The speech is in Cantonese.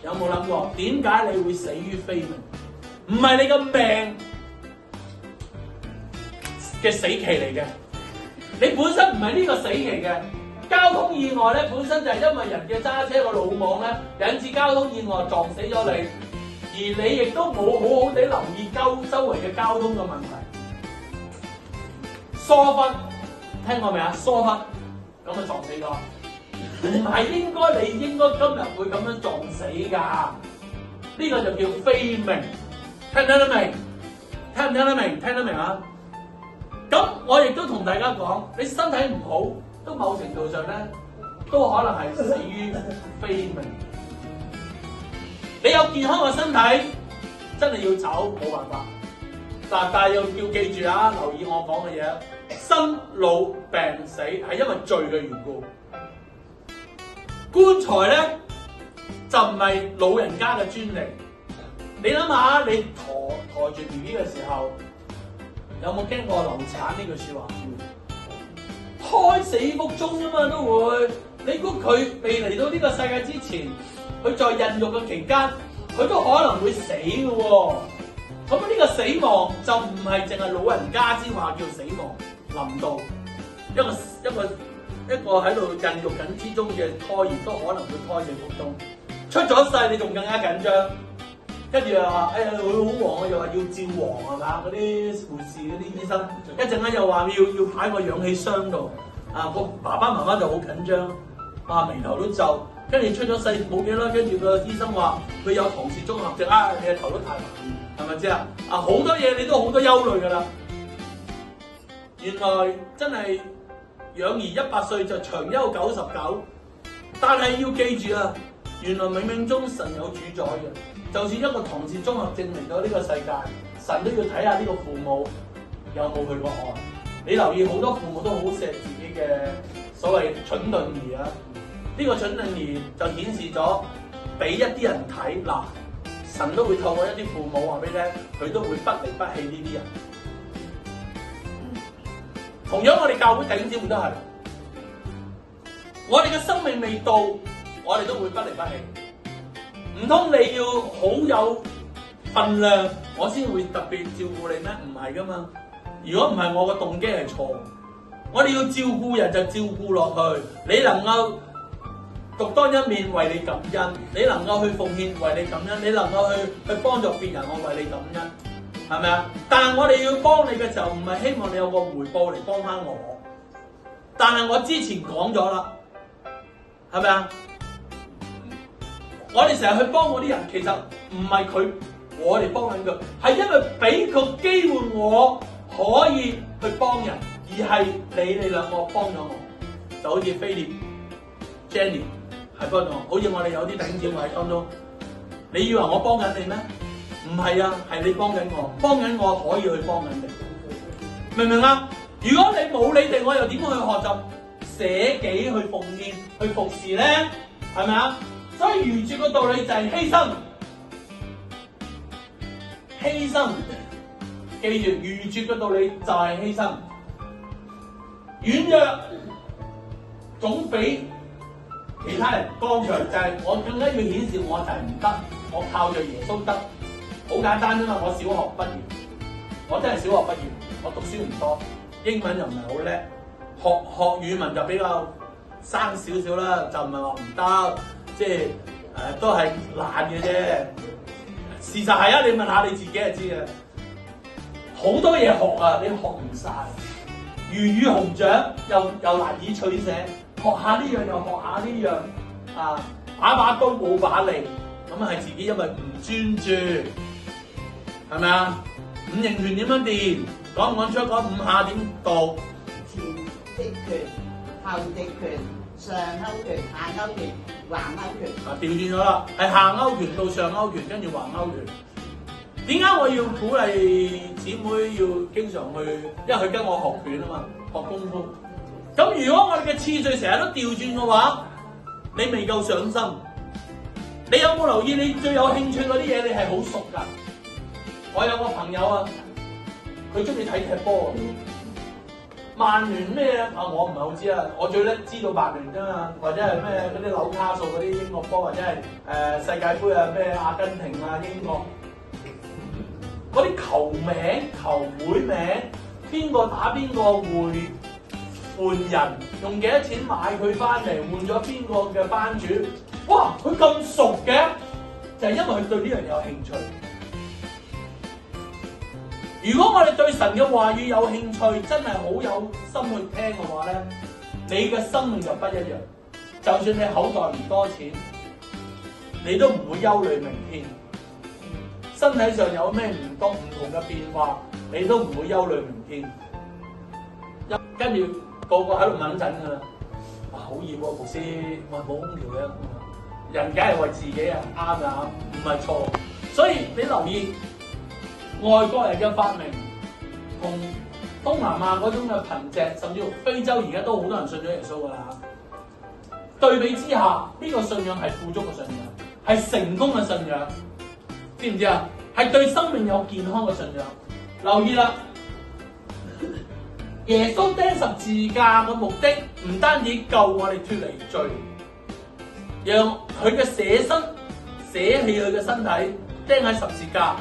有冇諗過點解你會死於非命？唔係你個命嘅死期嚟嘅，你本身唔係呢個死期嘅。交通意外咧，本身就係因為人嘅揸車個魯莽咧，引致交通意外撞死咗你，而你亦都冇好好地留意周圍嘅交通嘅問題，疏忽，聽過未啊？疏忽，咁啊撞死咗，唔係你應該今日會咁樣撞死㗎，呢個就叫非命，聽唔聽得明？聽唔聽得明？聽得明啊？咁我亦都同大家講，你身體唔好。都某程度上咧，都可能係死於非命。你有健康嘅身體，真係要走，冇辦法。但係要記住啊，留意我講嘅嘢，生老病死係因為罪嘅緣故。棺材咧就唔係老人家嘅專利。你諗下，你抬住 BB 嘅時候，有冇聽過流產呢句説話？胎死腹中啊嘛，都會。你估佢未嚟到呢個世界之前，佢在孕育嘅期間，佢都可能會死嘅喎。咁呢個死亡就唔係淨係老人家之話叫死亡臨到，一個喺度孕育緊之中嘅胎兒都可能會胎死腹中。出咗世你仲更加緊張，跟住又話佢好黃啊，又話要照黃係嘛？嗰啲護士嗰啲醫生一陣間又話要擺個氧氣箱度，啊個爸爸媽媽就好緊張，啊眉頭都皺，跟住出咗世冇幾耐，跟住個醫生話佢有唐氏綜合症，啊你嘅頭都太麻，係咪知啊？啊好多嘢你都好多憂慮㗎啦。原來真係養兒100歲就長憂99，但係要記住啊，原來冥冥中神有主宰嘅。就算一個唐氏綜合症嚟到呢個世界，神都要睇下呢個父母有冇佢個愛。你留意好多父母都好錫自己嘅所謂蠢鈍兒啊，呢個蠢鈍兒就顯示咗俾一啲人睇嗱，神都會透過一啲父母話俾你聽，佢都會不離不棄呢啲人。同樣我哋教會弟兄姊妹都係，我哋嘅生命未到，我哋都會不離不棄。唔通你要好有份量，我先會特別照顧你咩？唔係噶嘛。如果唔係，我個動機係錯。我哋要照顧人就照顧落去。你能夠獨當一面為你感恩，你能夠去奉獻為你感恩，你能夠去幫助別人，我為你感恩，係咪啊？但係我哋要幫你嘅時候，唔係希望你有個回報嚟幫翻我。但係我之前講咗啦，係咪啊？我哋成日去幫嗰啲人，其實唔係我哋幫緊佢，係因為俾個機會我可以去幫人，而係你哋兩個幫咗我，就好似菲臘、Jenny 係幫咗我，好似我哋有啲弟兄姊妹喺當中，你以為我幫緊你咩？唔係啊，係你幫緊我，幫緊我可以去幫緊你，明唔明啊？如果你冇你哋，我又點去學習捨己去奉獻去服侍咧？係咪啊？所以愚拙嘅道理就係犧牲，犧牲。記住，愚拙嘅道理就係犧牲。軟弱總比其他人剛強，就係我更加要顯示我就係唔得，我靠著耶穌得。好簡單啫嘛！我小學畢業，我真係小學畢業，我讀書唔多，英文又唔係好叻，學語文就比較生少少啦，就唔係話唔得。即係都係懶嘅啫。事實係啊，你問下你自己就知嘅。好多嘢學啊，你學唔晒。魚與熊掌又難以取捨，學下呢樣又學下呢樣啊，把刀冇把利，咁係自己因為唔專注，係咪啊？五形拳點樣練？講唔講出嗰5下點讀？前擊拳、後擊拳、上勾拳、下勾拳、橫勾拳。啊，調轉咗啦，係下勾拳到上勾拳，跟住橫勾拳。點解我要鼓勵姊妹要經常去？因為佢跟我學拳啊嘛，學功夫。咁如果我哋嘅次序成日都調轉嘅話，你未夠上心。你有冇留意你最有興趣嗰啲嘢？你係好熟㗎。我有個朋友啊，佢中意睇踢波，曼聯咩啊？我唔係好知啊，我最叻知道曼聯啫嘛，或者係咩嗰啲紐卡素嗰啲英國波，或者係世界盃啊咩阿根廷啊英國嗰啲球名、球會名，邊個打邊個會換人，用幾多錢買佢翻嚟，換咗邊個嘅班主？哇！佢咁熟嘅，就係因為佢對呢樣嘢有興趣。如果我哋對神嘅話語有興趣，真係好有心去聽嘅話咧，你嘅生命就不一樣。就算你口袋唔多錢，你都唔會憂慮明天。身體上有咩唔同嘅變化，你都唔會憂慮明天。跟住個個喺度問陣㗎啦，哇！好熱喎，牧師，我冇空調嘅。人梗係為自己啊，啱㗎，唔係錯。所以你留意外國人嘅發明同東南亞嗰種嘅貧瘠，甚至乎非洲而家都好多人信咗耶穌㗎啦。對比之下，呢個信仰係富足嘅信仰，係成功嘅信仰，知唔知啊？係對生命有健康嘅信仰。留意啦，耶穌釘十字架嘅目的唔單止救我哋脫離罪，讓佢嘅捨身捨棄佢嘅身體釘喺十字架，